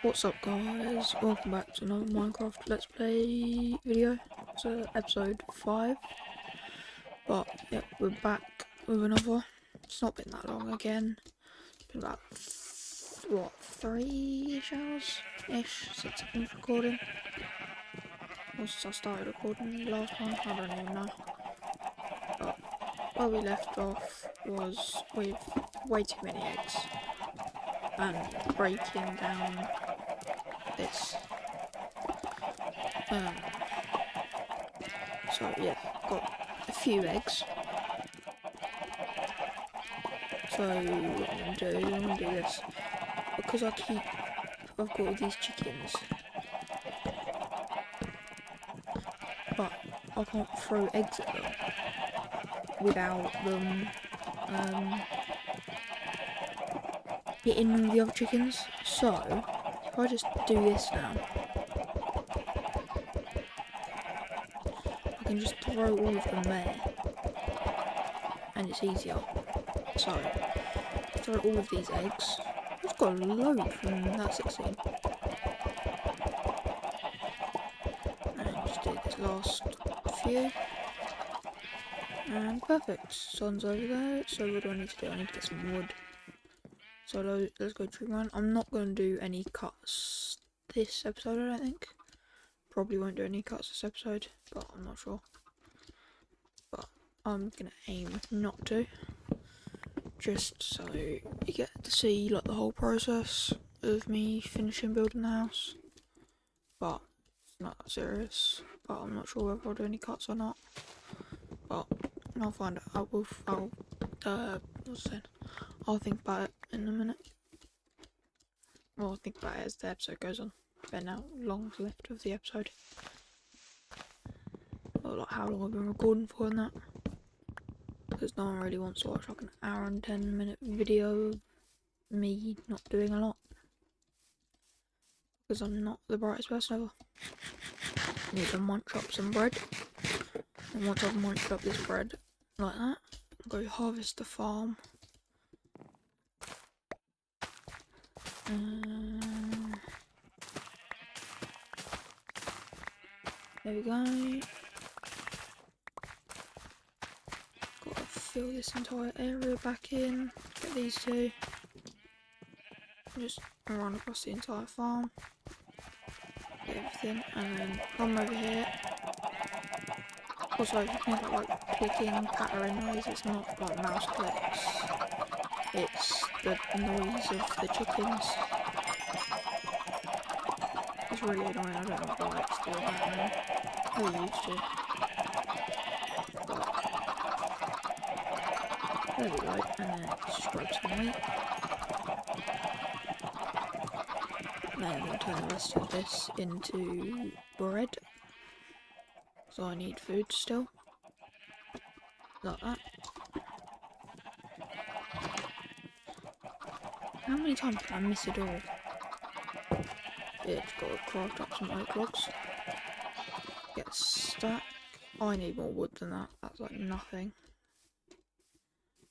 What's up guys, welcome back to another Minecraft Let's Play video. It's episode 5, but yeah, we're back with another. It's not been that long again, it's been about, 3-ish hours-ish since I've been recording. Or since I started recording the last one, I don't even know. But where we left off was with way too many eggs and breaking down this. So yeah, got a few eggs. So what I'm gonna do this because I've got all these chickens, but I can't throw eggs at them without them hitting the other chickens. So if I just do this now, I can just throw all of them there, and it's easier. So throw all of these eggs. I've got a load from that 16. And just do this last few. And perfect. Sun's over there. So what do I need to do? I need to get some wood. So let's go tree run. I'm not going to do any cuts this episode, I don't think. Probably won't do any cuts this episode, but I'm not sure. But I'm going to aim not to. Just so you get to see like the whole process of me finishing building the house. But it's not that serious. But I'm not sure whether I'll do any cuts or not. But I'll find out. I'll think about it in a minute. Well, I'll think about it as the episode goes on. Depending how long's left of the episode. Or like how long I've been recording for and that. Because no one really wants to watch like an hour and 10-minute video of me not doing a lot. Because I'm not the brightest person ever. I need to munch up some bread. And once I've munched up this bread like that, I'll go harvest the farm. There we go. Gotta fill this entire area back in. Get these two. Just run across the entire farm. Get everything, and then come over here. Also, if you can get like clicking, pattering noise, it's not like mouse clicks. It's the noise of the chickens. It's really annoying, I don't know why it's doing that now. I really used to. But there we go, and then just grab some meat. Then I'm going to turn the rest of this into bread. So I need food still. Like that. How many times did I miss a door? Yeah, just gotta craft up some oak logs. Get a stack. I need more wood than that. That's like nothing.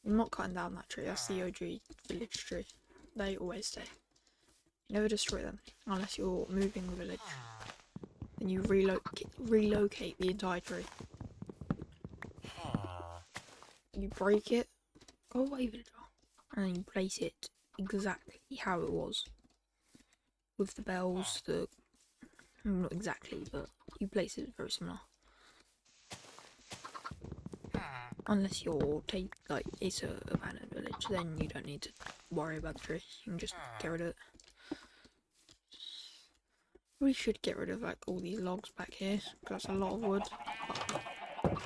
I'm not cutting down that tree. That's the OG village tree. They always stay. You never destroy them unless you're moving the village. Then you relocate the entire tree. You break it, go away villager, and then you place it exactly how it was. With the bells, not exactly, but you place it very similar. Unless you're it's a abandoned village, then you don't need to worry about the tree. You can just get rid of it. We should get rid of like all these logs back here, because that's a lot of wood. But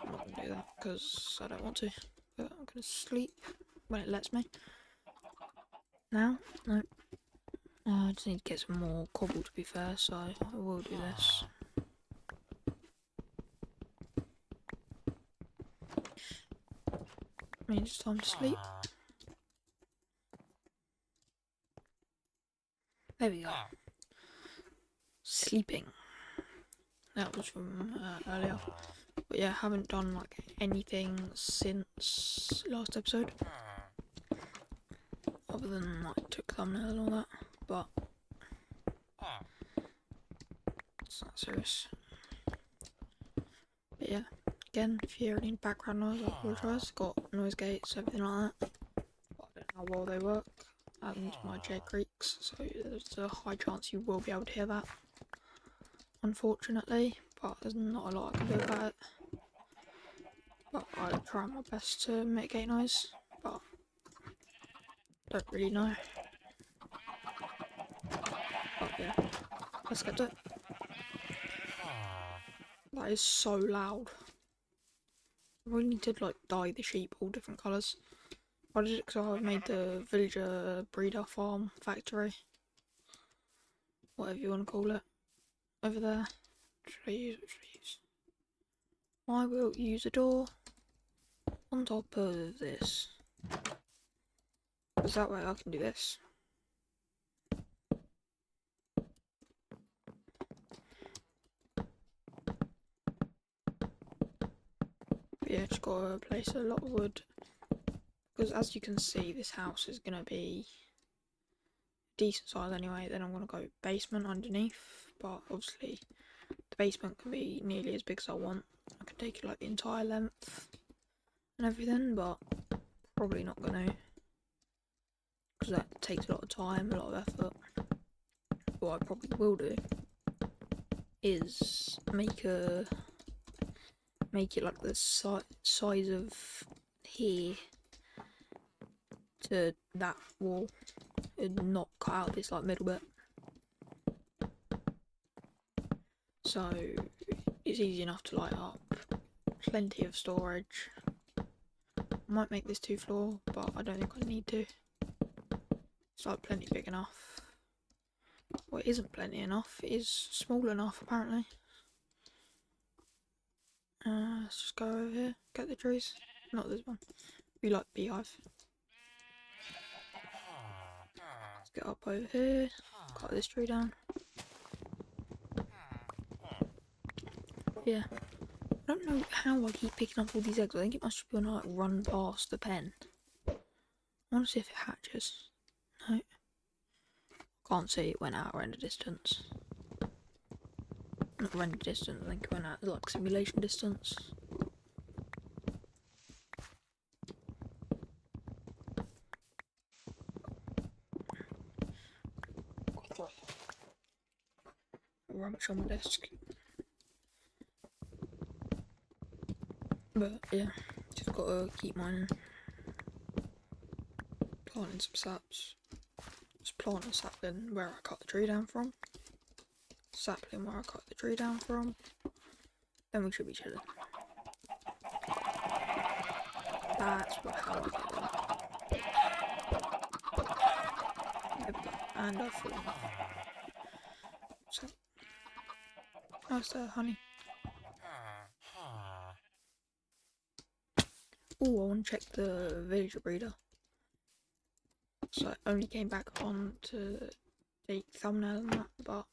I'm not gonna do that because I don't want to. But I'm gonna sleep when it lets me. Now, no. I just need to get some more cobble to be fair, so I will do this. I mean, it's time to sleep. There we go. Sleeping. That was from earlier. But yeah, I haven't done like anything since last episode. Other than like took thumbnail and all that. But serious. But yeah, again, if you hear any background noise, I apologise. Got noise gates, everything like that. But I don't know how well they work. And my chair creaks, so there's a high chance you will be able to hear that. Unfortunately, but there's not a lot I can do about it. But I try my best to mitigate noise, but don't really know. But yeah, let's get to it. That is so loud. I really need to like dye the sheep all different colours. I did it because I made the villager breeder farm factory. Whatever you want to call it. Over there. What should I use? I will use a door on top of this. Because that way I can do this. But yeah, just gotta place a lot of wood. Because as you can see, this house is gonna be decent size anyway. Then I'm gonna go basement underneath. But obviously, the basement can be nearly as big as I want. I can take it like the entire length and everything, but probably not gonna. Because that takes a lot of time, a lot of effort. What I probably will do is make it like the size of here to that wall and not cut out this like middle bit, so it's easy enough to light up. Plenty of storage. I might make this 2-floor, but I don't think I need to. It's like plenty big enough. Well, it isn't plenty enough, it is small enough apparently. Let's just go over here, get the trees. Not this one. We like beehive. Let's get up over here, cut this tree down. Yeah. I don't know how I keep picking up all these eggs. I think it must be when I like run past the pen. I want to see if it hatches. No. Can't see, it went out render distance. Not render distance, I think it went out like simulation distance. Rubbish on my desk. But yeah, just gotta keep mining. Planting some saps. Just plant a sapling where I cut the tree down from. Sapling where I cut the tree down from. Then we should be chilling. That's how I get them. There we go. And I've fallen off. So, nice there, honey. Oh, I want to check the villager breeder. So I only came back on to the thumbnail and that, but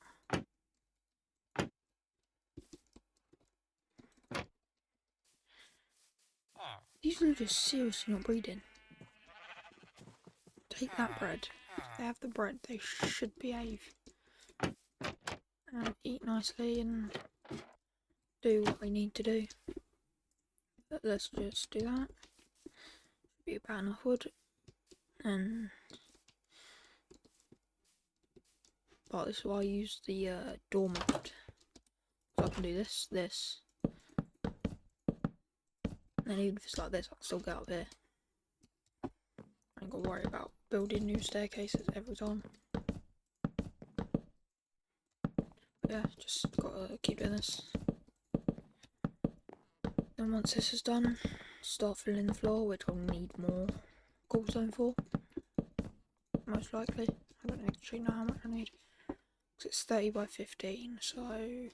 these are just seriously not breeding. Take that bread. If they have the bread, they should behave and eat nicely and do what they need to do. But let's just do that. Should be about enough wood. And but this is why I use the door mode. So I can do this. And then even if it's like this, I can still get up here. I ain't got to worry about building new staircases every time. But yeah, just gotta keep doing this. Then once this is done, start filling the floor, which I'll need more cobblestone for. Most likely. I don't actually know how much I need. Because it's 30 by 15, so...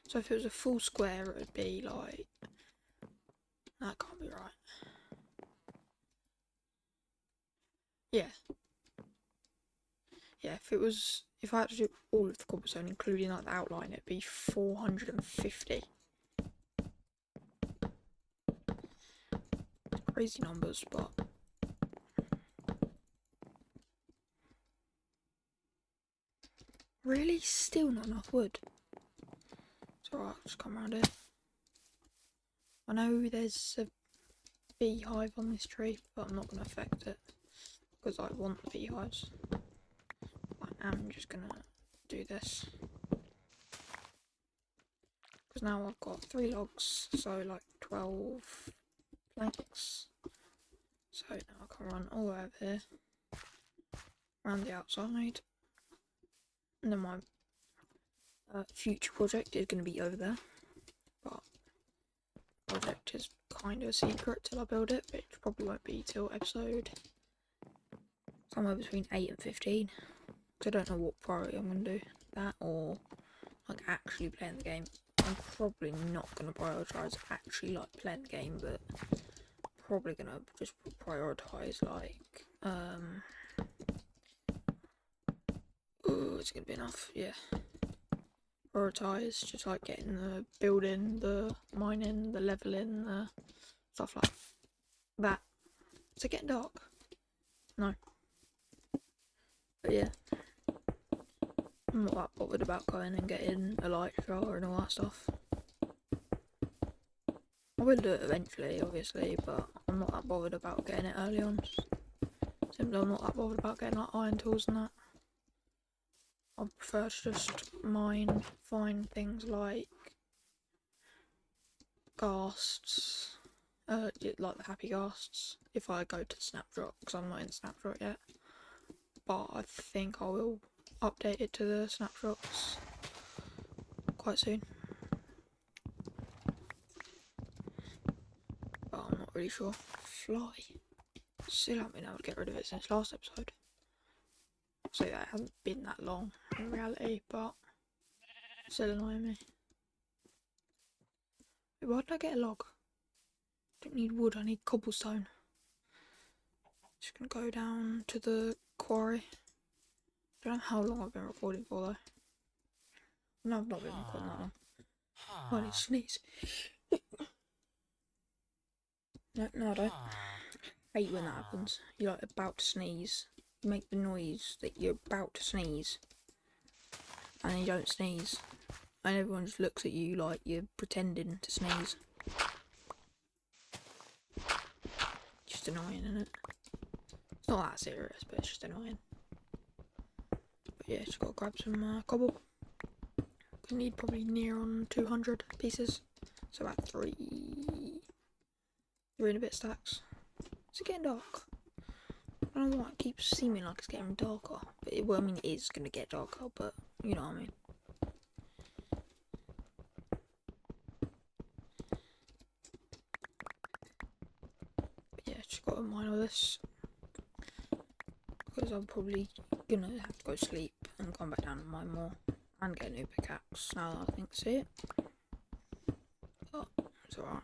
So if it was a full square, it would be like... That can't be right. Yeah. Yeah, if I had to do all of the cobblestone, including like the outline, it'd be 450. Crazy numbers, but... Really? Still not enough wood? It's alright, I'll just come around here. I know there's a beehive on this tree, but I'm not going to affect it because I want the beehives. I am just going to do this. Because now I've got 3 logs, so like 12 planks. So now I can run all over here, around the outside. And then my future project is going to be over there. But project is kind of a secret till I build it, which probably won't be till episode somewhere between 8 and 15. Because I don't know what priority I'm going to do, that or like actually playing the game. I'm probably not going to prioritise actually like playing the game, but probably going to just prioritise like it's going to be enough, yeah. Prioritise just like getting the building, the mining, the leveling, the stuff like that. Is it getting dark? No. But yeah, I'm not that bothered about going and getting a light shower and all that stuff. I will do it eventually, obviously, but I'm not that bothered about getting it early on. Simply, I'm not that bothered about getting like iron tools and that. I prefer to just mine, find things like ghasts, like the happy ghasts, if I go to Snapshot, because I'm not in Snapshot yet. But I think I will update it to the snapshots quite soon. But I'm not really sure. Fly. Still haven't been able to get rid of it since last episode. So yeah, it hasn't been that long in reality, but still annoying me. Wait, why did I get a log? I don't need wood, I need cobblestone. Just gonna go down to the quarry. Don't know how long I've been recording for though. No, I've not been recording that long. Oh, I need to sneeze. No, I don't. I hate when that happens. You're like about to sneeze. You make the noise that you're about to sneeze. And then you don't sneeze. And everyone just looks at you like you're pretending to sneeze. Just annoying, isn't it? It's not that serious, but it's just annoying. But yeah, just gotta grab some cobble. I need probably near on 200 pieces. So about 3 and a bit stacks. Is it getting dark? I don't know why it keeps seeming like it's getting darker. But it, well, I mean, it is going to get darker, but you know what I mean. But yeah, just got to mine all this. Because I'm probably going to have to go sleep and come back down and mine more. And get a new pickaxe now that I think see it. But it's alright.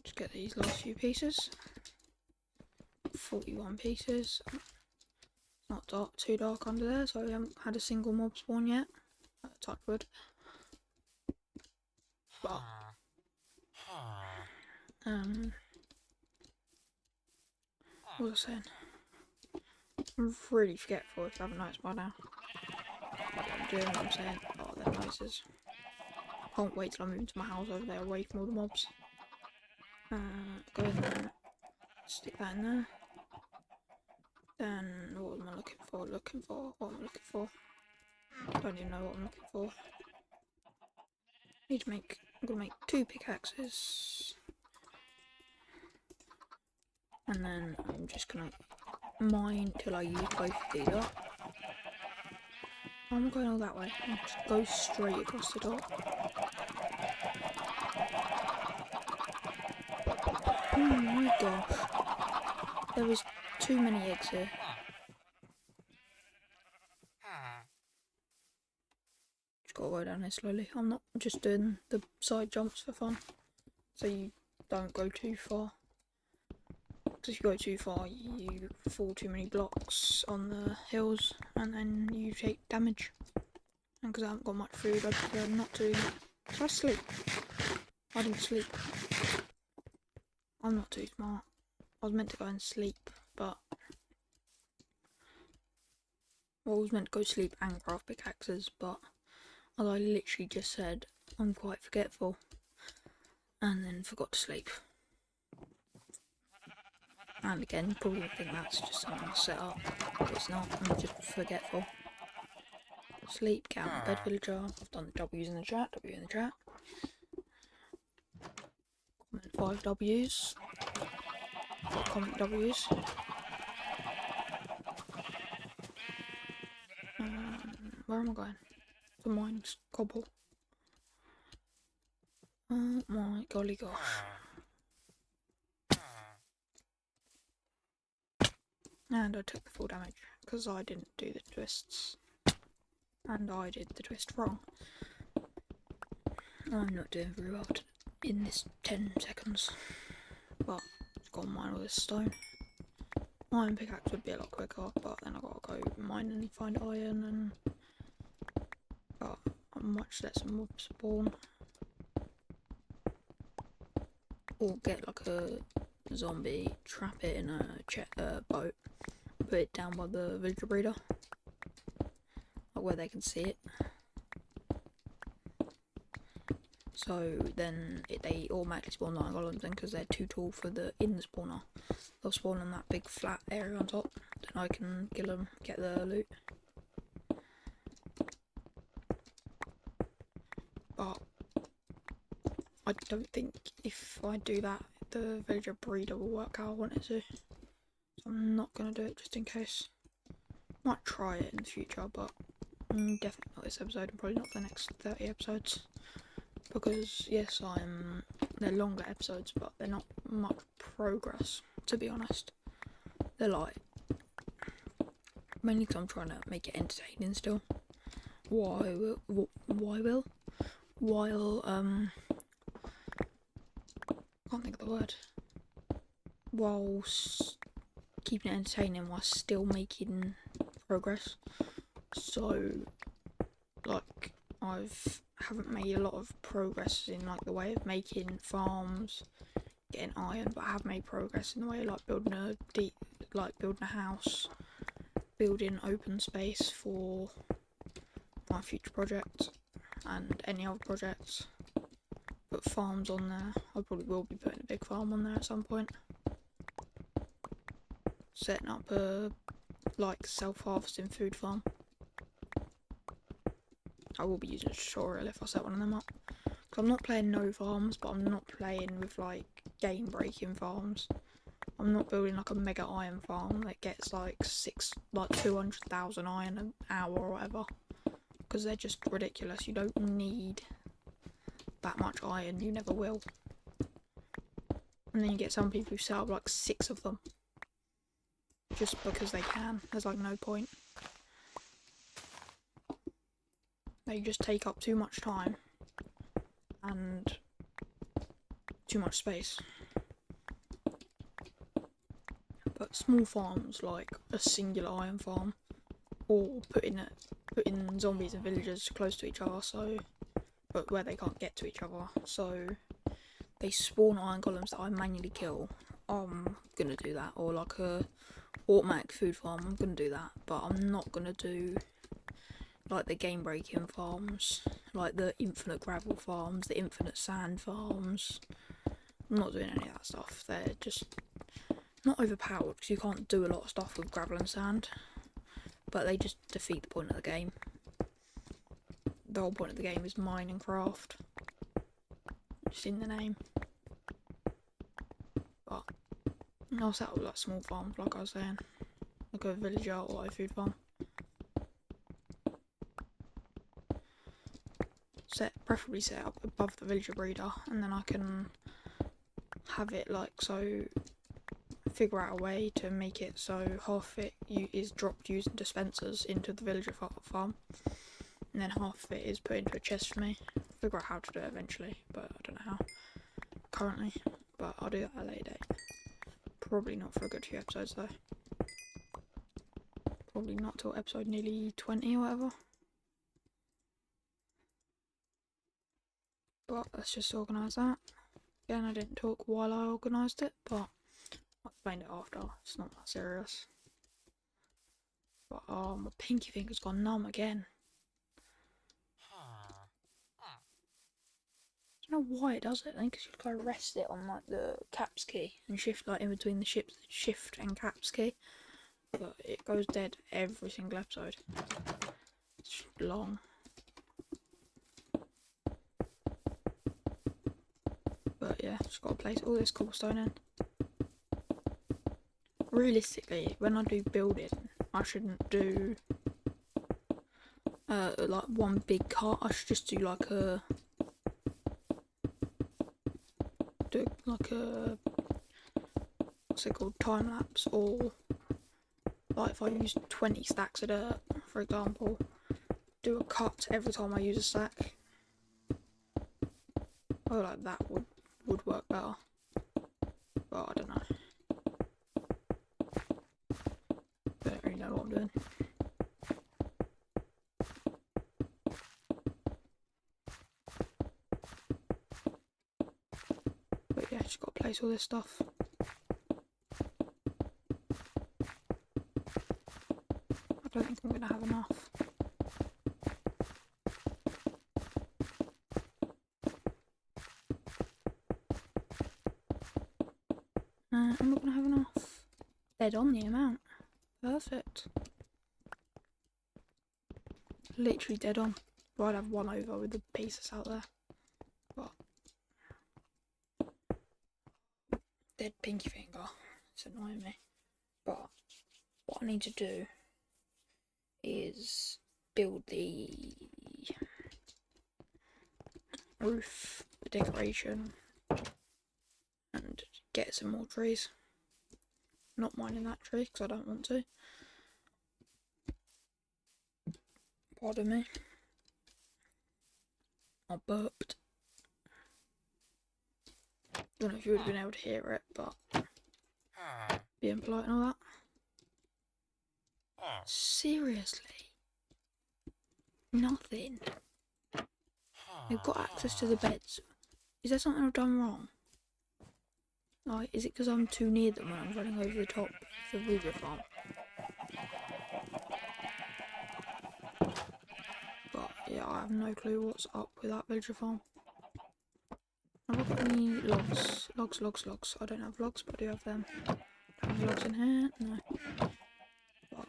Just get these last few pieces. 41 pieces. Not dark, too dark under there, so we haven't had a single mob spawn yet. Touch wood. But what was I saying? I'm really forgetful if you haven't noticed by now. What I'm doing, what I'm saying. Oh, they're noises. Can't wait till I move into my house over there away from all the mobs. Go in there. Stick that in there. Then, what am I looking for? What am I looking for? Don't even know what I'm looking for. Need to make, I'm gonna make 2 pickaxes. And then I'm just gonna mine till I use both of these up. I'm going all that way. I'll just go straight across the top. Oh my gosh. There is too many eggs here. Just gotta go down here slowly. I'm not just doing the side jumps for fun. So you don't go too far. Because if you go too far, you fall too many blocks on the hills and then you take damage. And because I haven't got much food, I prefer not to. Did I sleep? I didn't sleep. I'm not too smart. I was meant to go and sleep, but Well, I was meant to go sleep and craft pickaxes, but as I literally just said, I'm quite forgetful. And then forgot to sleep. And again, you probably think that's just something I set up, but it's not, I'm just forgetful. Sleep, get out of bed, villager. I've done the W's in the chat, W in the chat. Comment 5 W's. Comment W's. Where am I going? The mine's cobble. Oh my golly gosh. And I took the full damage because I didn't do the twists. And I did the twist wrong. I'm not doing very well in this 10 seconds. But I've got to mine all this stone. Iron pickaxe would be a lot quicker, but then I've got to go mine and find iron and... But I might just let some mobs spawn. Or get like a zombie, trap it in a boat, put it down by the villager breeder. Like where they can see it. So then they automatically spawn iron golems then because they're too tall for the in spawner. They'll spawn on that big flat area on top. Then I can kill them, get the loot. But I don't think if I do that, the villager breeder will work how I want it to. So I'm not going to do it just in case. Might try it in the future, but definitely not this episode and probably not the next 30 episodes. Because yes, they're longer episodes, but they're not much progress, to be honest. They're like, mainly because I'm trying to make it entertaining still. While can't think of the word. Whilst keeping it entertaining while still making progress. So, like, haven't made a lot of progress in like the way of making farms, getting iron, but I have made progress in the way of like building a house, building open space for my future project and any other projects. Put farms on there. I probably will be putting a big farm on there at some point. Setting up a like self-harvesting food farm. I will be using a tutorial if I set one of them up. Because I'm not playing no farms, but I'm not playing with like game breaking farms. I'm not building like a mega iron farm that gets like 200,000 iron an hour or whatever. Because they're just ridiculous. You don't need that much iron, you never will. And then you get some people who set up like 6 of them. Just because they can. There's like no point. They just take up too much time and too much space. But small farms like a singular iron farm, or putting zombies and villagers close to each other, but where they can't get to each other, so they spawn iron golems that I manually kill. I'm gonna do that, or like a automatic food farm. I'm gonna do that, but I'm not gonna do like the game breaking farms, like the infinite gravel farms, the infinite sand farms. I'm not doing any of that stuff. They're just not overpowered because you can't do a lot of stuff with gravel and sand, but they just defeat the point of the game. The whole point of the game is mine and craft, just in the name. But I'll set up like small farms, like I was saying, like a villager or a food farm. Preferably set up above the villager breeder, and then I can have it like so. Figure out a way to make it so half of it is dropped using dispensers into the villager farm, and then half of it is put into a chest for me. Figure out how to do it eventually, but I don't know how currently. But I'll do that at a later date. Probably not for a good few episodes though. Probably not till episode nearly 20 or whatever. But let's just organise that. Again, I didn't talk while I organised it, but I'll explain it after. It's not that serious. But, oh, my pinky finger's gone numb again. I don't know why it does it. I think it's just gotta rest it on like the caps key and shift like in between the shift and caps key. But it goes dead every single episode. It's long. But yeah, just gotta place all this cobblestone in. Realistically, when I do building, I shouldn't do like one big cut. I should just do like a what's it called, time lapse, or like if I use 20 stacks of dirt, for example, do a cut every time I use a stack. Oh, like that would work better. But I don't know. I don't really know what I'm doing. But yeah, just gotta place all this stuff. I don't think I'm gonna have enough. I'm not gonna have enough. Dead on the amount. Perfect. Literally dead on. Well, I'd have one over with the pieces out there. But dead pinky finger. It's annoying me. But what I need to do is build the roof, the decoration, and get some more trees. Not mining that tree because I don't want to. Pardon me. I burped. Don't know if you would have been able to hear it, but being polite and all that. Seriously? Nothing. They've got access to the beds. Is there something I've done wrong? Like, is it because I'm too near them when I'm running over the top of the villager farm? But yeah, I have no clue what's up with that villager farm. Have I got any logs? Logs. I don't have logs, but I do have them. Don't have logs in here? No. But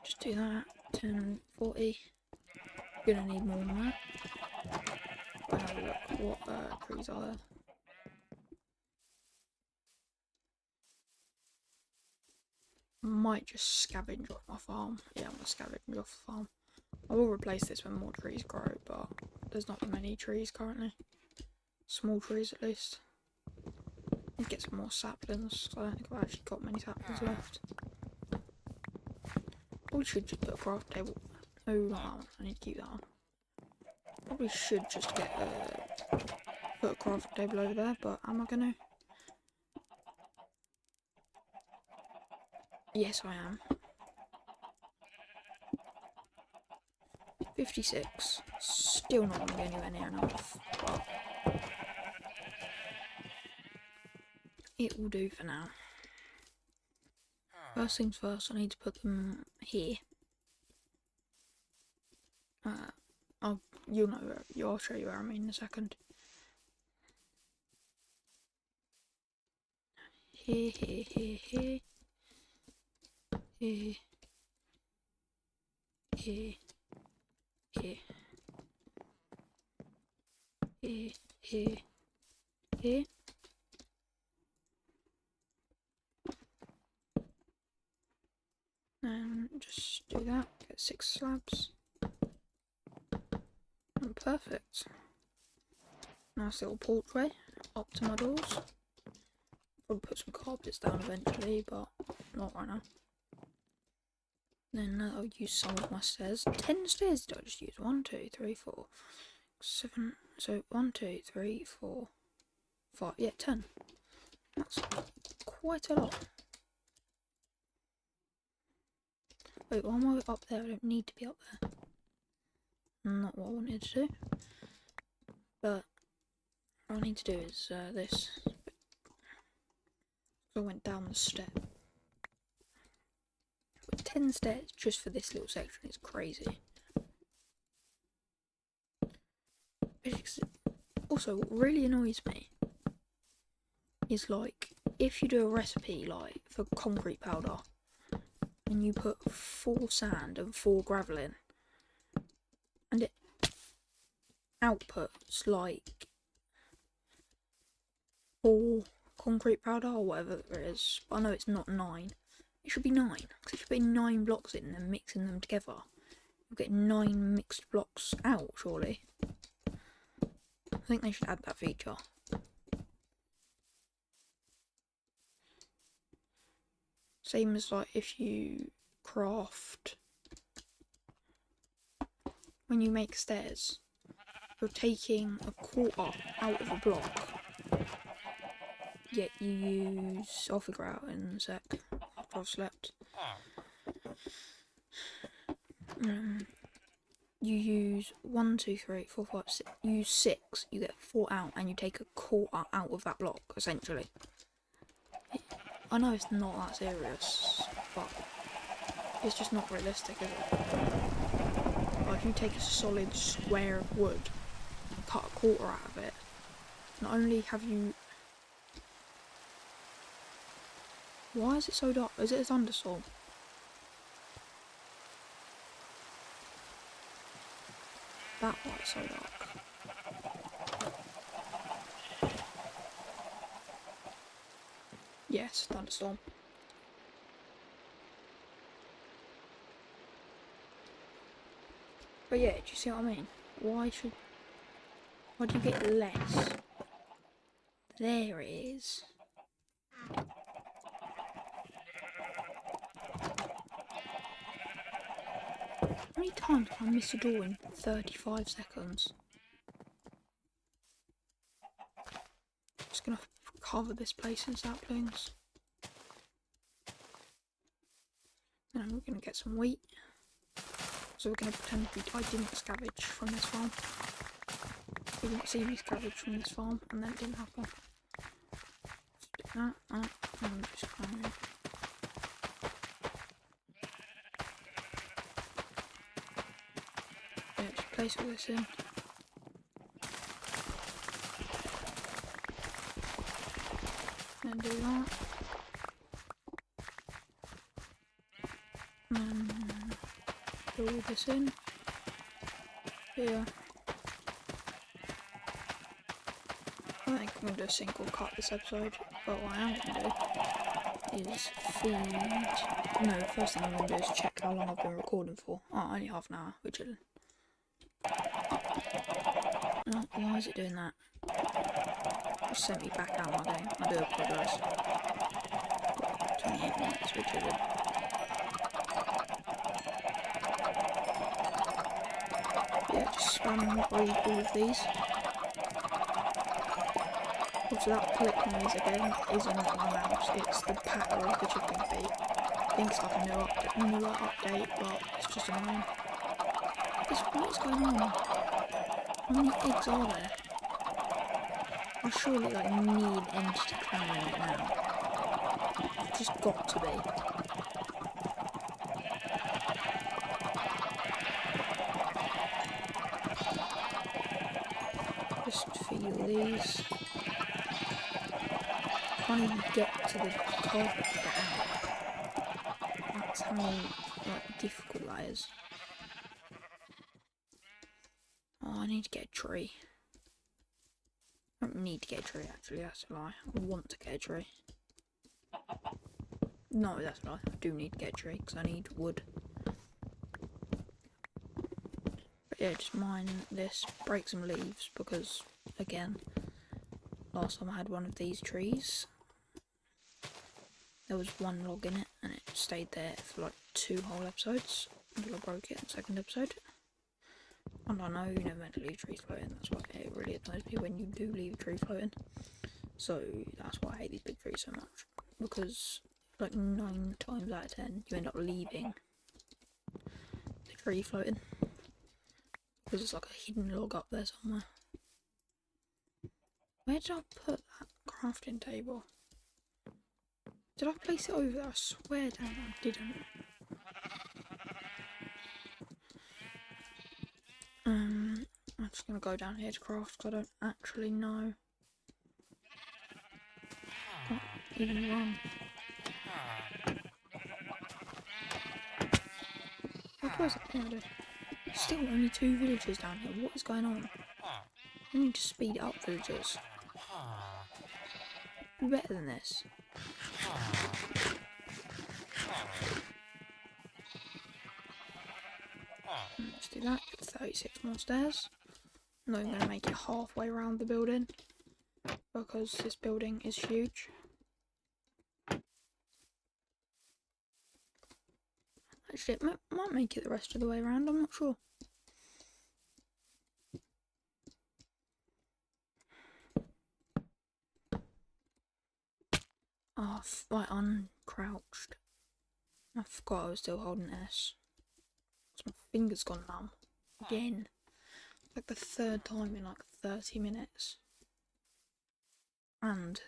just do that. 10, 40. Gonna need more than that. I'll have a look what trees are there. Might just scavenge off my farm. Yeah, I'm gonna scavenge off the farm. I will replace this when more trees grow, but there's not many trees currently. Small trees at least. Need to get some more saplings, because I don't think I've actually got many saplings left. Probably should just put a craft table. Oh, not that one. I need to keep that one. Probably should just get put a craft table over there, but am I gonna? Yes, I am. 56. Still not going to be anywhere near enough, but it will do for now. First things first, I need to put them here. You'll know where, I'll show you where I mean in a second. Here. Here. And just do that, get 6 slabs. And perfect. Nice little porchway up to my doors. Probably put some carpets down eventually, but not right now. Then I'll use some of my stairs. 10 stairs did I just use? 1, 2, 3, 4, 7. So 1, 2, 3, 4, 5. Yeah, 10. That's quite a lot. Wait, why am I up there? I don't need to be up there. Not what I wanted to do. But what I need to do is this. So I went down the step. Put 10 stairs just for this little section is crazy. Also, what really annoys me is like, if you do a recipe like for concrete powder and you put 4 sand and 4 gravel in, and it outputs like 4 concrete powder or whatever it is. I know it's not 9. It should be 9, because if you're putting 9 blocks in and then mixing them together, you'll get 9 mixed blocks out, surely. I think they should add that feature. Same as like if you craft, when you make stairs, you're taking a quarter out of a block, yet you use, I'll figure out in a sec after I've slept. You use 1, 2, 3, 4, 5, 6. You use 6, you get 4 out, and you take a quarter out of that block, essentially. I know it's not that serious, but it's just not realistic, is it? Like, if you take a solid square of wood, cut a quarter out of it, not only have you... Why is it so dark? Is it a thunderstorm? That why it's so dark. Yes, thunderstorm. But yeah, do you see what I mean? Why do you get less? There it is. How many times have I missed a door in 35 seconds? Just gonna cover this place in saplings. And we're gonna get some wheat. So we're gonna pretend I didn't scavenge from this farm. We didn't see me scavenge from this farm, and then it didn't happen. Stick that, and just kind of... Yeah, just place all this in. Then do that. And put all this in. Yeah. I don't think I'm going to do a single cut this episode, but what I am going to do is feed... No, the first thing I'm going to do is check how long I've been recording for. Oh, only half an hour, which is... Oh, why is it doing that? It sent me back out my game. I do apologise. 28 minutes, which is it. Yeah, just spam read all of these. Also, that click noise again isn't my mouse, it's the patter of the chicken feet. I think it's like a newer update, but it's just annoying. What is going on? How many eggs are there? I surely like need entity clan in it now. It's just got to be. Just feel these. Can't even get to the carpet to get out. That's how like difficult that is. Oh, I need to get a tree. I don't need to get a tree actually, that's a lie. I want to get a tree. No, that's a lie. I do need to get a tree because I need wood. But yeah, just mine this, break some leaves because, again, last time I had one of these trees, there was one log in it and it stayed there for like 2 whole episodes until I broke it in the second episode. And I know you never meant to leave trees floating, that's why it really annoys me when you do leave a tree floating. So that's why I hate these big trees so much. Because like 9 times out of 10 you end up leaving the tree floating. Because it's like a hidden log up there somewhere. Where did I put that crafting table? Did I place it over there? I swear down I didn't. just going to go down here to craft because I don't actually know. Can't even run. What was it? Yeah, I do. Still only 2 villagers down here. What is going on? I need to speed up, villagers. Be better than this. Let's do that. 36 more stairs. I'm not even going to make it halfway around the building because this building is huge. Actually, it might make it the rest of the way around. I'm not sure. Oh, I uncrouched. I forgot I was still holding S. My finger's gone numb. Again. Like the 3rd time in like 30 minutes. And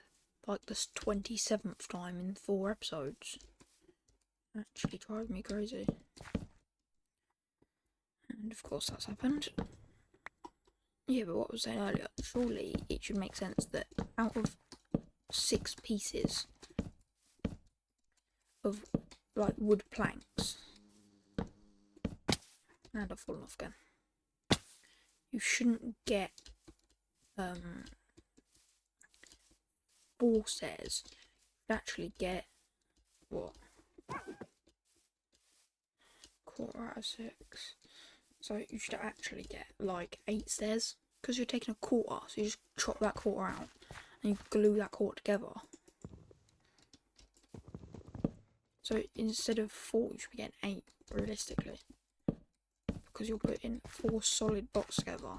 like the 27th time in 4 episodes. Actually drives me crazy. And of course that's happened. Yeah, but what I was saying earlier, surely it should make sense that out of 6 pieces of like wood planks, and I've fallen off again, you shouldn't get 4 stairs. You'd actually get what? 1/4 out of 6. So you should actually get like 8 stairs because you're taking a 1/4, so you just chop that 1/4 out and you glue that 1/4 together. So instead of 4, you should be getting 8 realistically, because you're putting 4 solid blocks together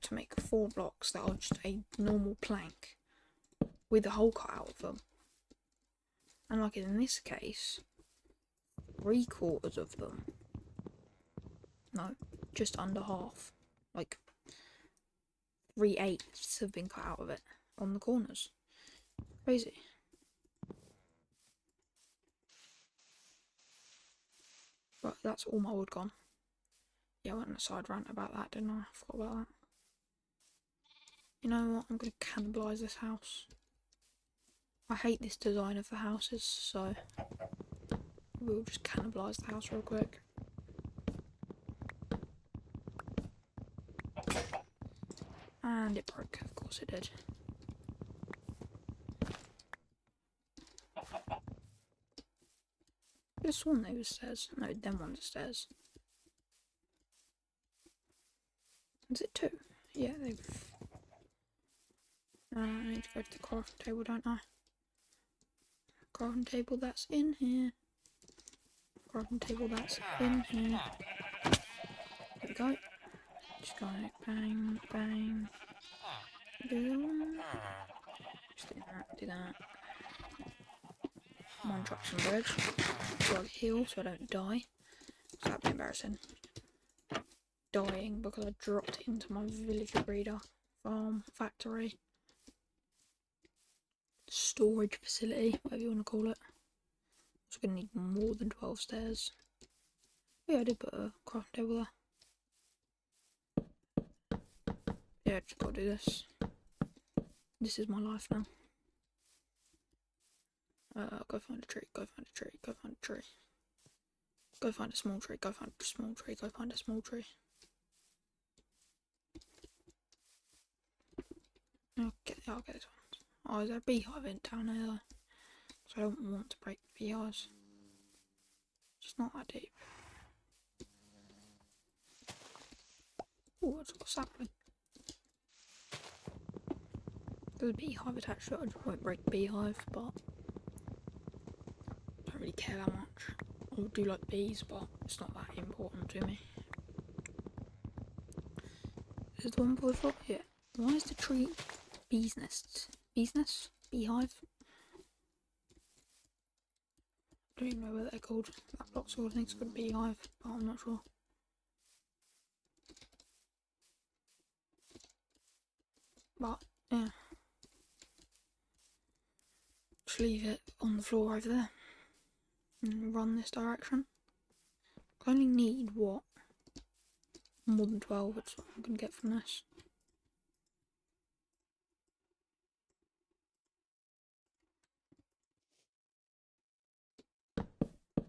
to make 4 blocks that are just a normal plank with a hole cut out of them. And like in this case, 3/4 of them, no, just under half, like 3/8 have been cut out of it on the corners. Crazy. But that's all my wood gone. Yeah, I went on a side rant about that, didn't I? I forgot about that. You know what? I'm going to cannibalise this house. I hate this design of the houses, so we'll just cannibalise the house real quick. And it broke, of course it did. This one they were stairs. No, them ones are stairs. Is it 2? Yeah, they've... I need to go to the crafting table, don't I? Crafting table that's in here. Crafting table that's in here. There we go. Just go bang, bang. Do that, do that. Come on, drop some bread. So I heal so I don't die. So that'd be embarrassing. Dying because I dropped into my villager breeder farm factory. Storage facility, whatever you want to call it. It's going to need more than 12 stairs. Yeah, I did put a crafting table there. Yeah, I just got to do this. This is my life now. Go find a tree, go find a tree, go find a tree. Go find a small tree, go find a small tree, go find a small tree. Okay, I'll get this one. Oh, is there a beehive in down here though? So I don't want to break the beehives. It's not that deep. Oh, it's got a sapling. There's a beehive attached to it. I just won't break the beehive, but I don't really care that much. I do like bees, but it's not that important to me. Is the one before? Yeah. Why is the tree bees nests? Bees nests? Beehive? I don't even know what they're called. That block sort of thing's called a beehive, but I'm not sure. But yeah. Just leave it on the floor over there. And run this direction. I only need what? more than 12, which is what I'm going to get from this.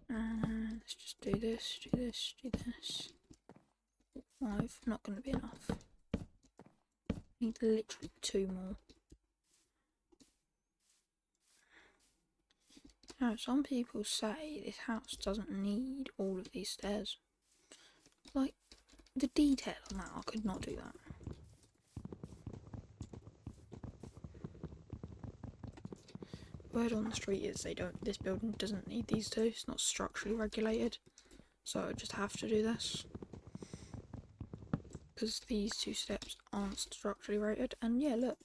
Let's just do this, do this, do this. 5, not going to be enough. Need literally 2 more. Now, some people say this house doesn't need all of these stairs. Like, the detail on that, I could not do that. Word on the street is this building doesn't need these two, it's not structurally regulated. So I just have to do this. Because these 2 steps aren't structurally rated, and yeah, look.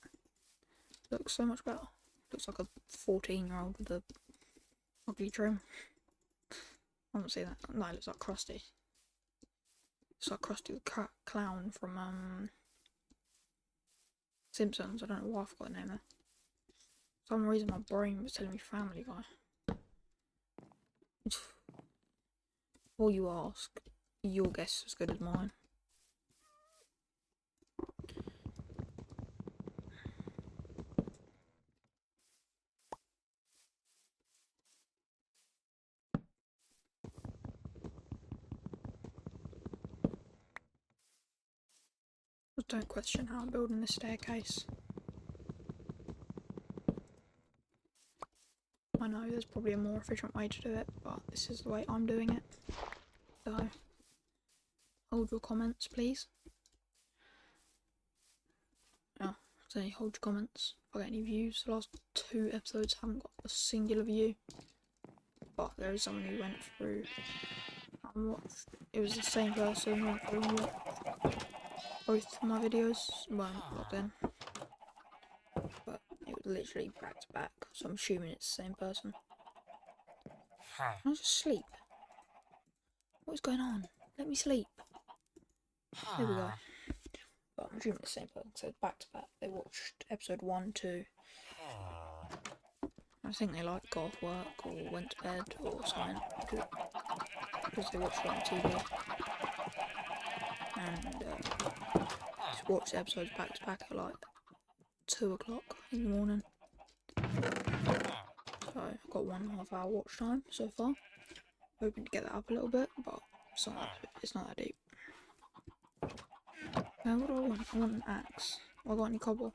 Looks so much better. Looks like a 14-year-old with a ugly trim. I don't see that. No, it looks like Krusty. It's like Krusty the Clown from Simpsons. I don't know why I forgot the name there. For some reason my brain was telling me Family Guy. All you ask, your guess is as good as mine. Just don't question how I'm building this staircase. I know there's probably a more efficient way to do it, but this is the way I'm doing it. So, hold your comments, please. Yeah, so hold your comments. If I get any views, the last 2 episodes haven't got a singular view. But there is someone who went through and watched. It was the same person who went through and watched both of my videos. Well, not logged in. But it was literally back to back, so I'm assuming it's the same person. Can I just sleep? What is going on? Let me sleep. There we go. But I'm assuming it's the same person, so back to back. They watched episode 1, 2. I think they like got off work or went to bed or something because they watched it on TV. And just watched the episodes back to back at like 2 o'clock in the morning. So I've got 1.5 hour watch time so far. Hoping to get that up a little bit, but it's not that deep. Now what do I want? I want an axe. Have I got any cobble?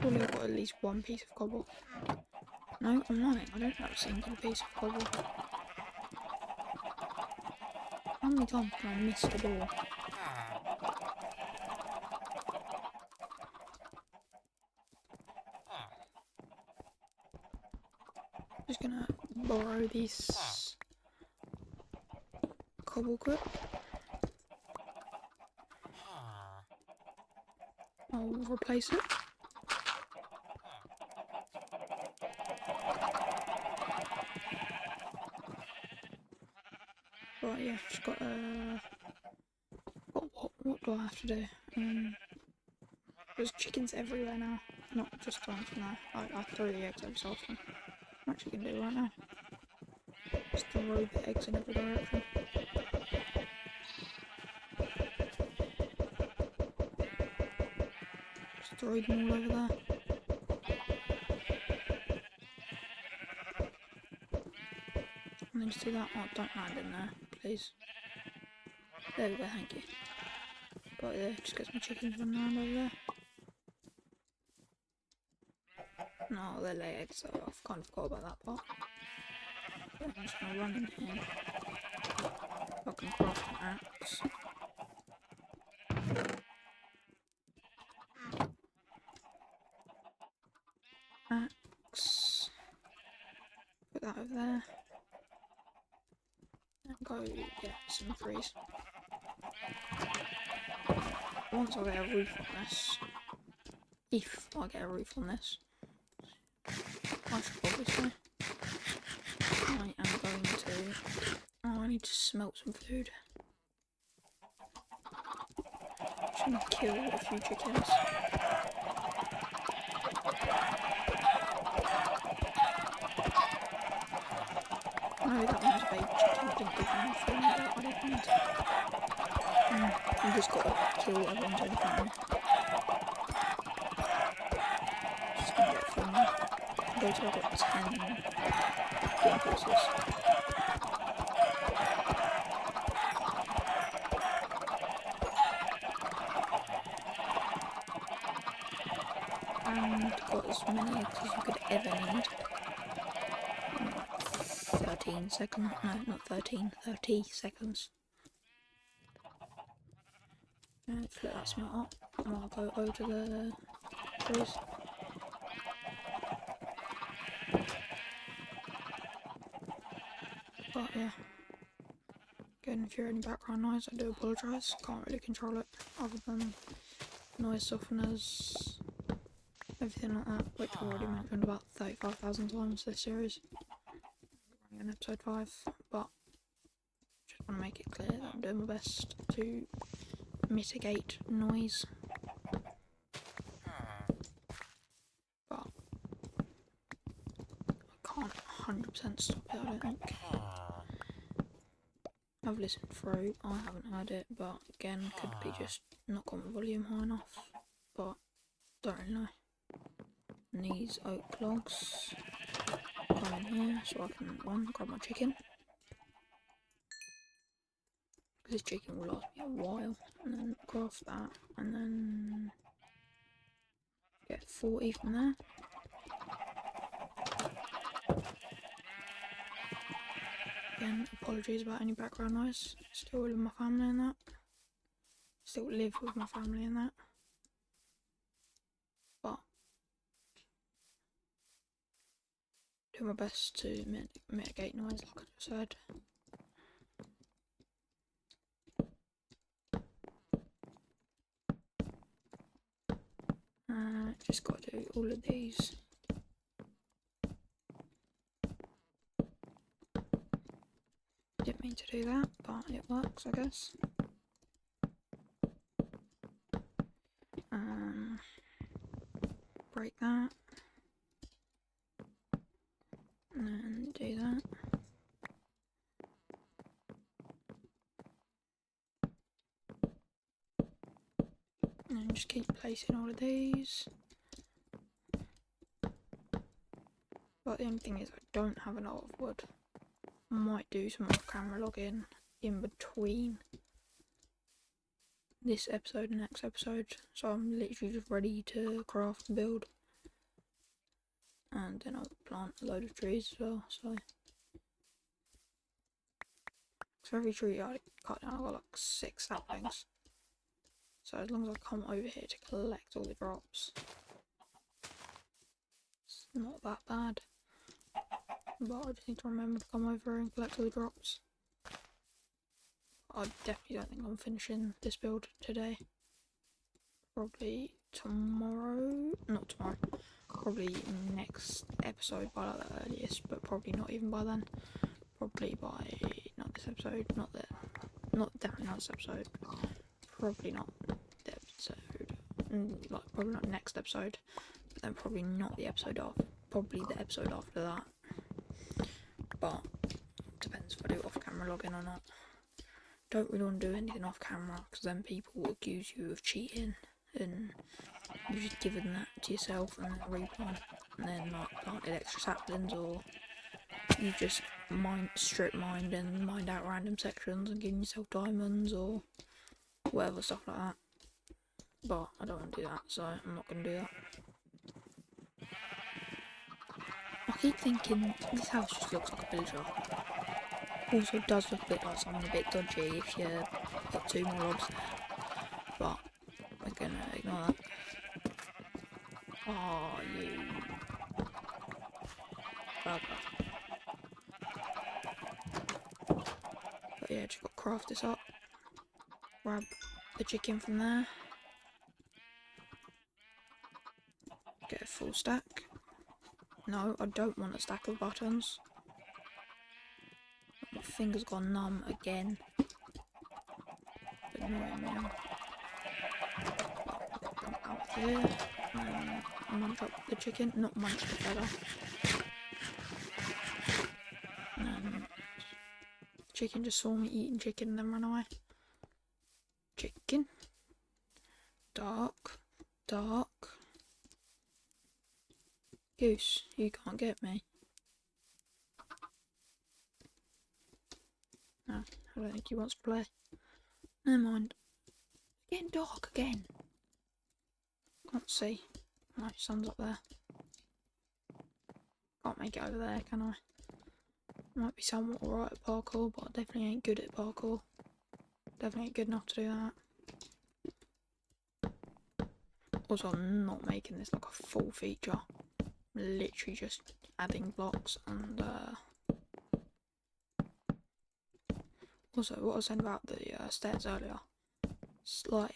Surely I've got at least 1 piece of cobble. No, I'm lying. I don't have a single piece of cobble. How many times can I miss the door? Just gonna borrow this cobble quick. I'll replace it. Right, yeah, just got what do I have to do? There's chickens everywhere now, not just one from there. I throw the eggs every so often. I'm actually gonna do right now. Just throw the eggs in every direction. Just throw them all over there. And then just do that. Oh, don't land in there, please. There we go, thank you. But yeah, just get some chickens running around over there. No, they lay eggs, so I've kind of forgot about that part. But I'm just gonna run in here. If I can craft an axe. Axe. Put that over there. And go get some trees. Once I get a roof on this, if I get a roof on this, I should probably say, I am going to, I need to smelt some food. Just gonna kill a few chickens. No, that one's a baby chicken, I didn't give him anything, I didn't. just gotta kill everyone's on the family. Just gonna get through now. Go till I've got 10 game pieces. And got as many eggs as you could ever need. 13 seconds. No, not 13. 30 seconds. And flip that smelt up. I'll go over to the trees. But yeah. Again, if you're any background noise, I do apologise. Can't really control it other than noise softeners, everything like that, which I've already mentioned about 35,000 times this series. I'm in episode 5, but just want to make it clear that I'm doing my best to mitigate noise. But I can't 100% stop it, I don't think. I've listened through, I haven't heard it, but again, could be just not got my volume high enough, but don't really know. And these oak logs go in here so I can, one, grab my chicken. This chicken will last me a while, and then craft that, and then get 40 from there. Again, apologies about any background noise. Still live with my family in that. Still live with my family in that. But do my best to mitigate noise, like I just said. Just got to do all of these. Didn't mean to do that, but it works, I guess. Break that. And then do that. And then just keep placing all of these. But the only thing is I don't have a lot of wood. I might do some off-camera logging in between this episode and next episode. So I'm literally just ready to craft and build. And then I'll plant a load of trees as well, so for every tree I cut down I've got like 6 saplings. So as long as I come over here to collect all the drops, it's not that bad. But I just need to remember to come over and collect all the drops. I definitely don't think I'm finishing this build today. Probably tomorrow, not tomorrow, probably next episode by like the earliest, but probably not even by then. Probably by, not this episode, definitely not this episode, probably not the episode, like probably not next episode, but then probably not the episode after, probably the episode after that. But depends if I do off camera logging or not. Don't really want to do anything off camera because then people will accuse you of cheating and you've just given that to yourself and then replant and then like planted extra saplings, or you just strip mined and mined out random sections and giving yourself diamonds or whatever, stuff like that. But I don't want to do that, so I'm not going to do that. I keep thinking this house just looks like a villager. Also, it does look a bit like something a bit dodgy if you put 2 more logs there. But we're gonna ignore that. Oh, you bugger. But yeah, just got to craft this up. Grab the chicken from there. Get a full stack. No, I don't want a stack of buttons. My finger's gone numb again. Annoying now. Out here. Munch up the chicken. Not munch the feather. Chicken just saw me eating chicken and then ran away. chicken. Dark. Goose, you can't get me. No, I don't think he wants to play. Never mind. It's getting dark again. Can't see. No, sun's up there. Can't make it over there, can I? Might be somewhat alright at parkour, but I definitely ain't good at parkour. Definitely ain't good enough to do that. Also, I'm not making this like a full feature. I'm literally just adding blocks and also what I was saying about the stairs earlier. It's like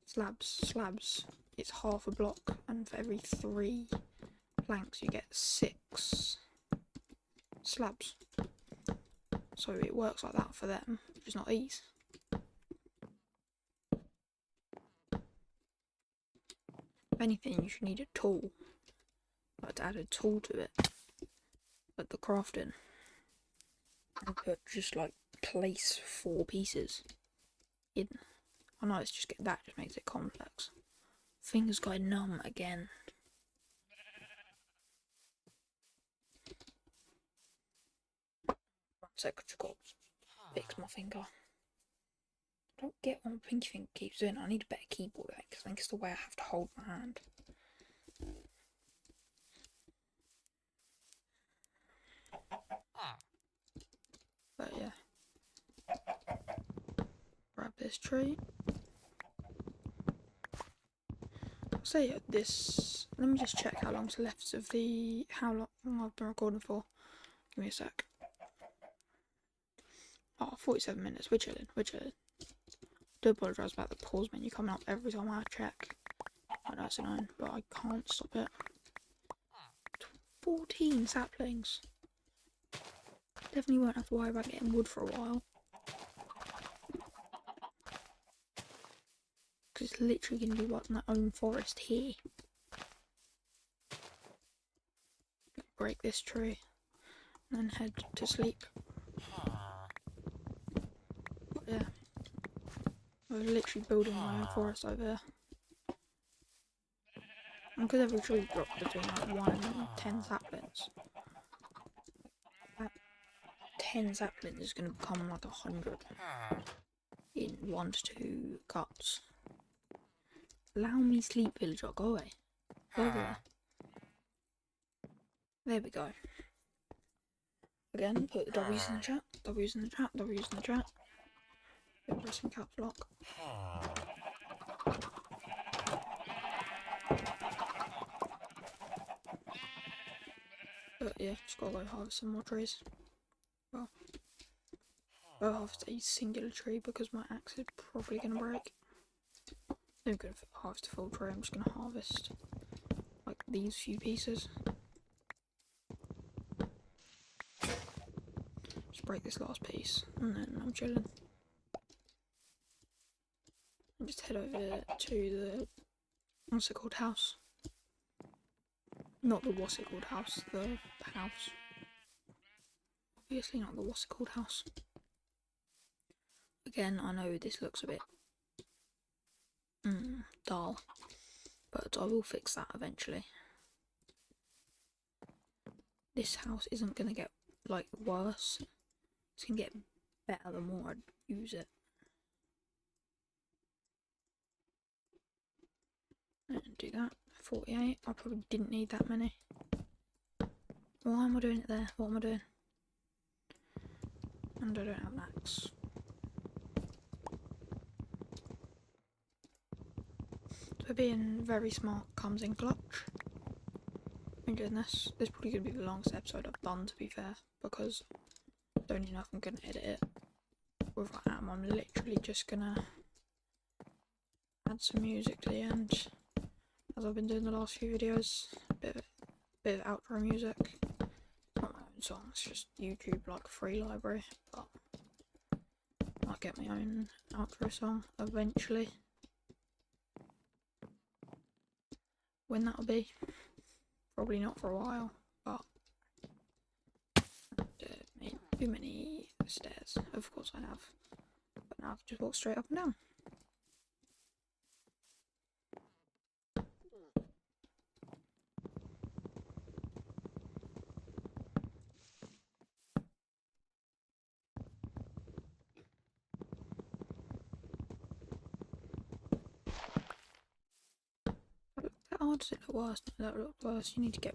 slabs. It's half a block, and for every 3 planks you get 6 slabs. So it works like that for them, it's not these. If anything, you should need a tool. Like to add a tool to it. Like the crafting. And put just like place 4 pieces in. I know it's just that just makes it complex. Fingers going numb again. 1 sec, just got to fix my finger. I don't get what my pinky finger keeps doing. I need a better keyboard, because I think it's the way I have to hold my hand. But yeah. Grab this tree. So yeah, this. Let me just check how long's left of the. How long I've been recording for. Give me a sec. Oh, 47 minutes. We're chilling. Do apologise about the pause menu coming up every time I check. I know it's annoying, but I can't stop it. 14 saplings. Definitely won't have to worry about getting wood for a while. Because it's literally going to be like my own forest here. Break this tree. And then head to sleep. But yeah. I was literally building my own forest over here. And because every tree drops between like 1 and 10 saplings. That 10 saplings is going to become like 100 in 1 to 2 cuts. Allow me sleep, villager. Go away. Go over there. There we go. Again, put the W's in the chat. W's in the chat. W's in the chat. Pressing caps lock. But yeah, just gotta go harvest some more trees. Well, go harvest a singular tree because my axe is probably gonna break. I'm gonna harvest a full tree. I'm just gonna harvest like these few pieces. Just break this last piece, and then I'm chilling. And just head over to the what's it called house? Not the what's it called house, the house. Obviously not the what's it called house. Again, I know this looks a bit dull, but I will fix that eventually. This house isn't gonna get like worse. It's gonna get better the more I use it. And do that. 48. I probably didn't need that many. Why am I doing it there? What am I doing? And I don't have an axe. So being very smart comes in clutch. I'm doing this. This is probably going to be the longest episode I've done, to be fair, because I don't even know if I'm going to edit it. Or if I am, I'm literally just going to add some music to the end, as I've been doing the last few videos. Bit of outro music. It's not my own song, it's just YouTube, like, free library, but I'll get my own outro song eventually. When that'll be, probably not for a while, but too many stairs. Of course I have, but Now I can just walk straight up and down. How does it look worse? That look worse. You need to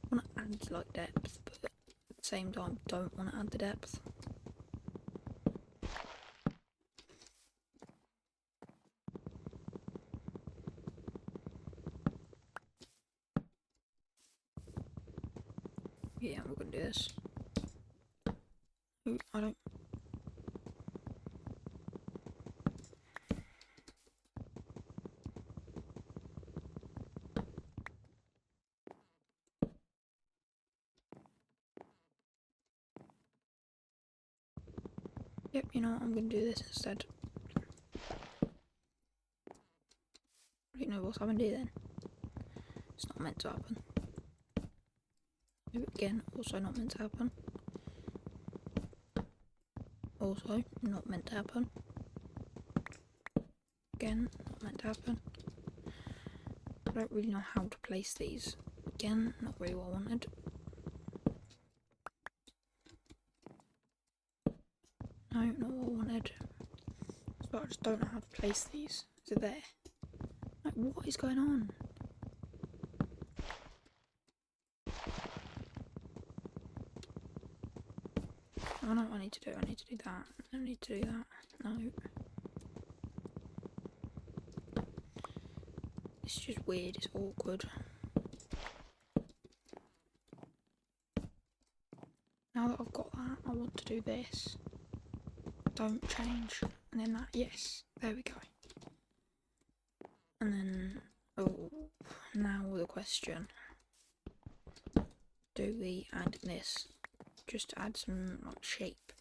want to add like depth, but at the same time don't want to add the depth. Yeah, we're gonna do this. Ooh, I don't. Yep, you know what? I'm gonna do this instead. You know what's happened here then? It's not meant to happen. Again, also not meant to happen. Also not meant to happen. Again, not meant to happen. I don't really know how to place these. Again, not really what I wanted. No, not what I wanted. So I just don't know how to place these. Is it there? Like, what is going on? I know what I need to do. I need to do that. I need to do that. No. It's just weird. It's awkward. Now that I've got that, I want to do this. Don't change. And then that. Yes. There we go. And then, oh, now the question. Do we add this? Just to add some like shape.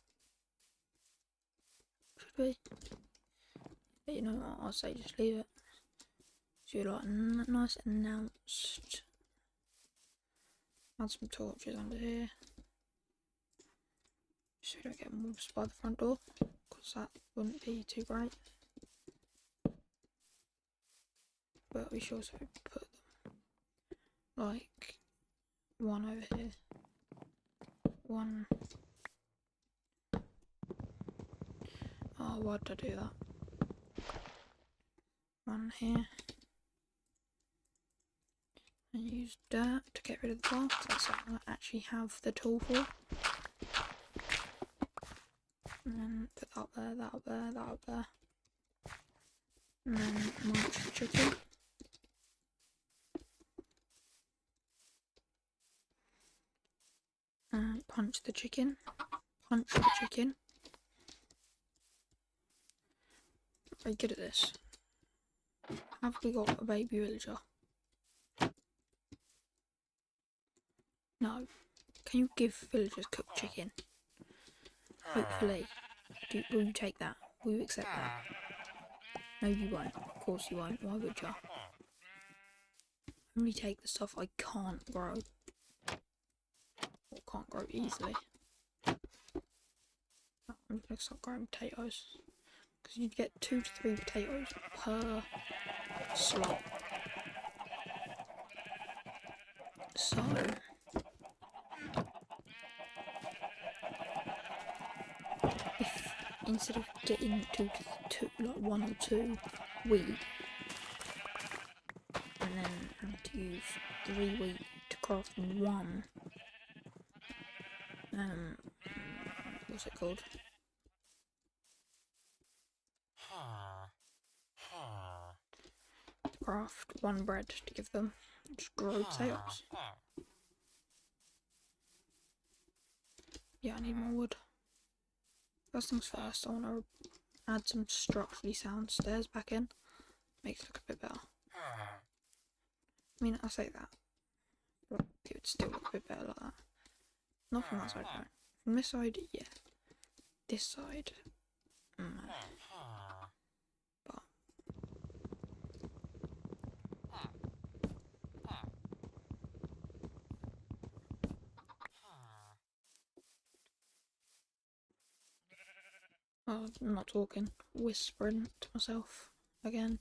Should we? But you know what, I'll say just leave it. So you're like nice announced. Add some torches under here. So we don't get mobs by the front door. Because that wouldn't be too great. But we should also put them like one over here. One. Oh, why did I do that? One here. And use dirt to get rid of the bar. That's something I actually have the tool for. And then put that up there, that up there, that up there. And then munch the chicken. Punch the chicken. Punch the chicken. Very good at this. Have we got a baby villager? No. Can you give villagers cooked chicken? Hopefully. Will you take that? Will you accept that? No, you won't. Of course you won't. Why would you? Only take the stuff I can't grow. Or can't grow easily. I'm just going to start growing potatoes. Because you'd get 2 to 3 potatoes per slot. So... if instead of getting like 1 or 2 wheat, and then having to use 3 wheat to craft 1, what's it called? Craft 1 bread to give them. Just grow potatoes. Yeah, I need more wood. First things first, I want to add some structurally sound stairs back in. Makes it look a bit better. I mean, I say that, but it would still look a bit better like that. Not from that side, no. From this side, yeah. This side, no. But Oh, I'm not talking. Whispering to myself again.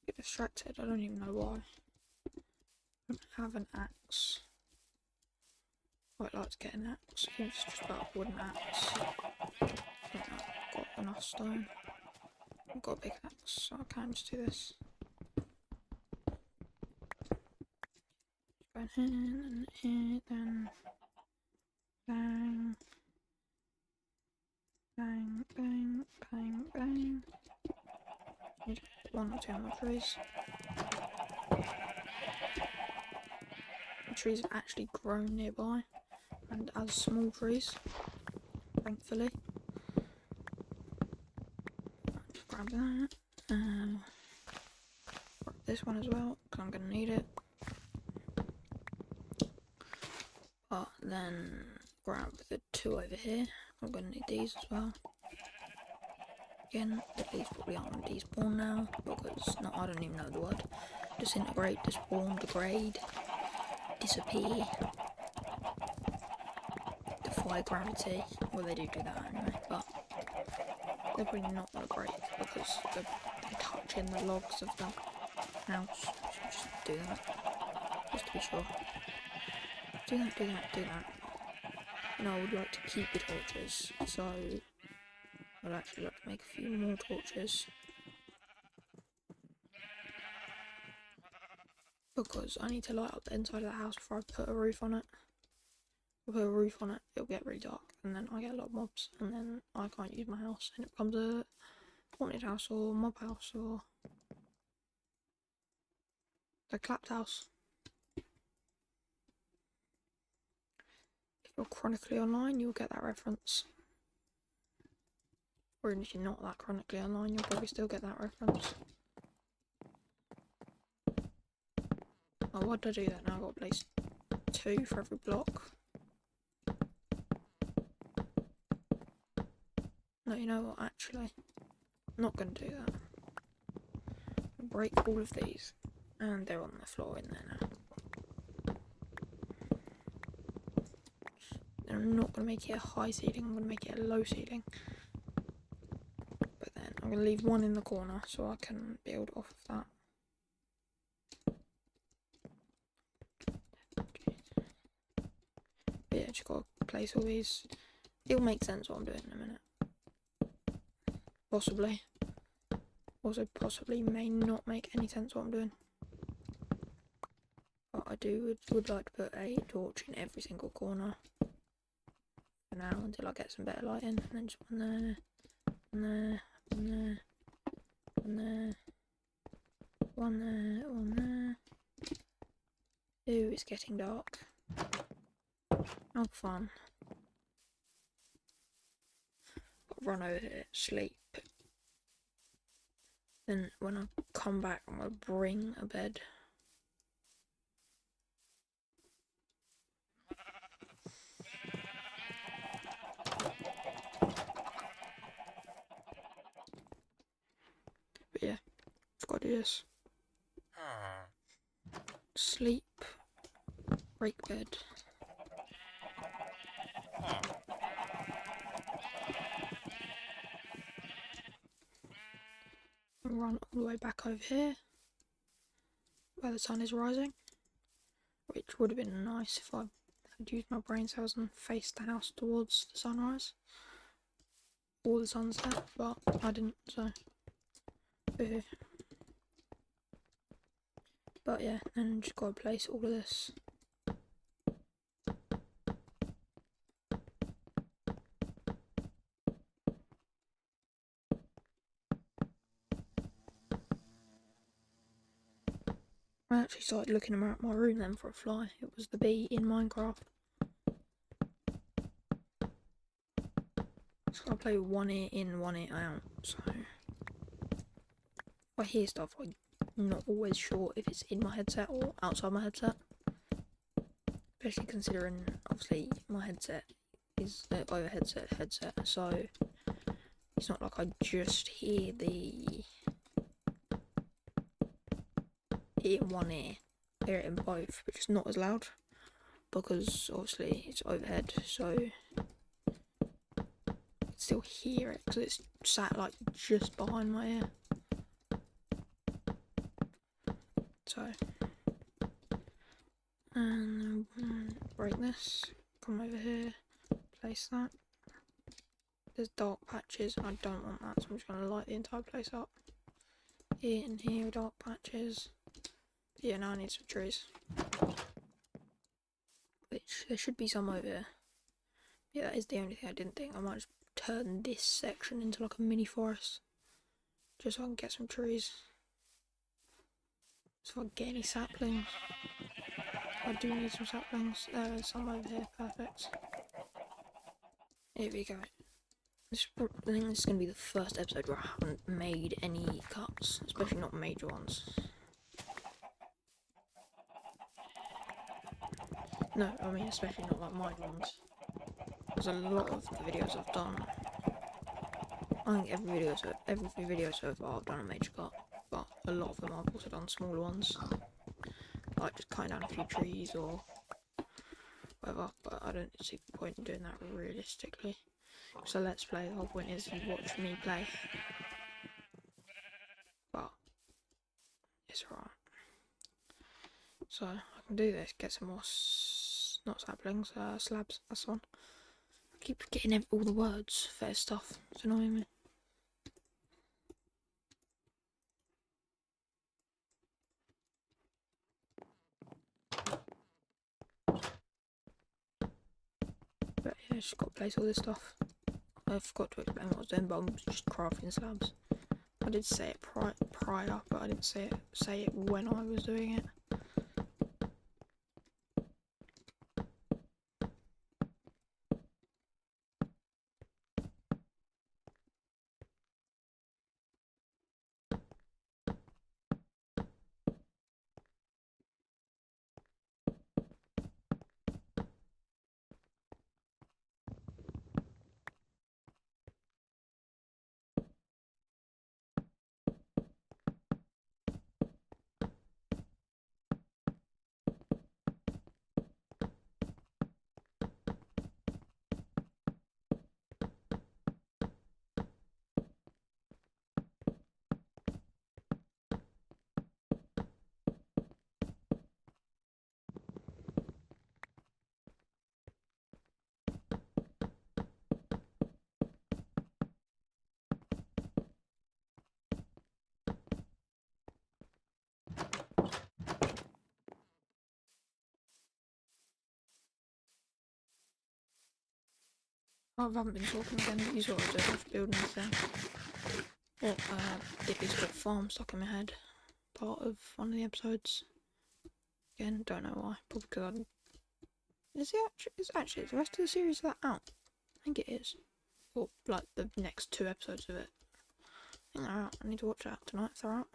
Get distracted. I don't even know why. I don't have an axe. Quite like to get an axe. Even if it's just about a wooden axe. I think I've got enough stone. I've got a big axe, so I can just do this. Going here, then here, then bang, bang, bang, bang, bang. Need one or two more trees. The trees have actually grown nearby, and as small trees, thankfully. Just grab that. Grab this one as well, because I'm going to need it. But then grab the two over here. I'm going to need these as well. Again, these probably aren't going to despawn now, because no, I don't even know the word. Disintegrate, despawn, degrade, disappear, defy gravity. Well, they do that anyway, but they're probably not that great because they're touching the logs of the house. So just do that, just to be sure. Do that, do that, do that. And I would like to keep the torches, so I'd actually like to make a few more torches. Because I need to light up the inside of the house before I put a roof on it. If I put a roof on it, it'll get really dark, and then I get a lot of mobs, and then I can't use my house, and it becomes a haunted house or mob house or a clapped house. If you're chronically online, you'll get that reference. Or even if you're not that chronically online, you'll probably still get that reference. Oh, why did I do that now? I've got to place 2 for every block. No, you know what, actually, I'm not going to do that. I'll break all of these, and they're on the floor in there now. And I'm not going to make it a high ceiling, I'm going to make it a low ceiling. But then I'm going to leave one in the corner so I can build off of that. But yeah, just got to place all these. It'll make sense what I'm doing in a minute. Possibly. Also, possibly may not make any sense what I'm doing. But I would like to put a torch in every single corner for now until I get some better lighting. And then just one there, one there, one there, one there, one there, one there. Ooh, it's getting dark. How fun. Run over here, sleep. Then when I come back, I'm going to bring a bed. But yeah, I've got to do this. Sleep. Break bed. And run all the way back over here where the sun is rising, which would have been nice if I had used my brain cells and faced the house towards the sunrise or the sunset, but I didn't, so but yeah, then just gotta place all of this. I actually started looking around my room then for a fly. It was the bee in Minecraft. So I play one ear in, one ear out, so if I hear stuff, I'm not always sure if it's in my headset or outside my headset. Especially considering, obviously, my headset is over headset, so it's not like I just hear in one ear. I hear it in both, but just not as loud, because obviously it's overhead, so still hear it because it's sat like just behind my ear. So, and break this, come over here, place that. There's dark patches and I don't want that, so I'm just going to light the entire place up. Here and here, dark patches. Yeah, now I need some trees. Which, there should be some over here. Yeah, that is the only thing I didn't think. I might just turn this section into like a mini forest. Just so I can get some trees. So I can get any saplings. I do need some saplings. There's some over here, perfect. Here we go. I think this is going to be the first episode where I haven't made any cuts, especially not major ones. No, I mean especially not like minor ones. There's a lot of the videos I've done. I think every video so far I've done a major cut, but a lot of them I've also done smaller ones, like just cutting down a few trees or whatever. But I don't see the point in doing that realistically. So let's play. The whole point is you watch me play, but it's alright. So I can do this. Get some more not saplings, slabs. That's one. I keep getting all the words for stuff. It's annoying me. But yeah, just got to place all this stuff. I forgot to explain what I was doing, but I'm just crafting slabs. I did say it prior, but I didn't say it when I was doing it. I haven't been talking again, but you sort of just building this thing. Well, Dippy's got farm stuck in my head. Part of one of the episodes. Again, don't know why. Probably because I didn't. Is the rest of the series that out? I think it is. Or like the next 2 episodes of it. I think they're out. I need to watch that tonight if they're out.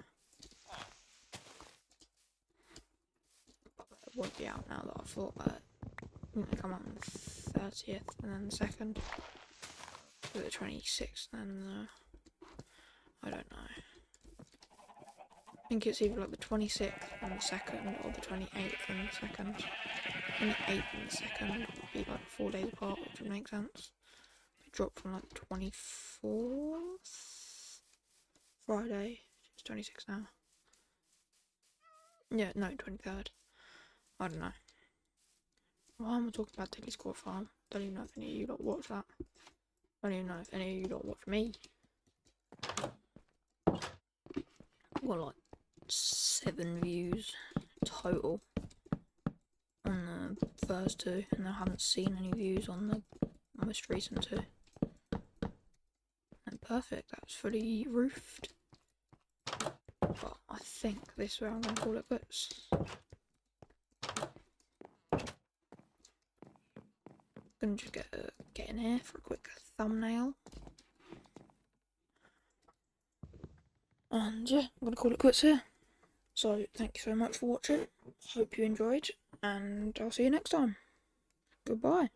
But it won't be out now that I've thought about it. I think they come out on the 30th and then the 2nd. Or the 26th and I don't know. I think it's either like the 26th and the 2nd or the 28th and the 2nd. 28th and the 2nd would be like 4 days apart, which would make sense. It dropped from like the 24th Friday. It's 26 now. Yeah, no, 23rd. I don't know. Why am I talking about Tiddly's Court Farm? Don't even know if any of you lot watch that. Don't even know if any of you lot watch me. I've got like 7 views total on the first 2, and I haven't seen any views on the most recent 2. And perfect, that's fully roofed. But I think this is where I'm going to call it quits. Gonna just get in here for a quick thumbnail. And yeah, I'm gonna call it quits here. So thank you so much for watching. Hope you enjoyed, and I'll see you next time. Goodbye.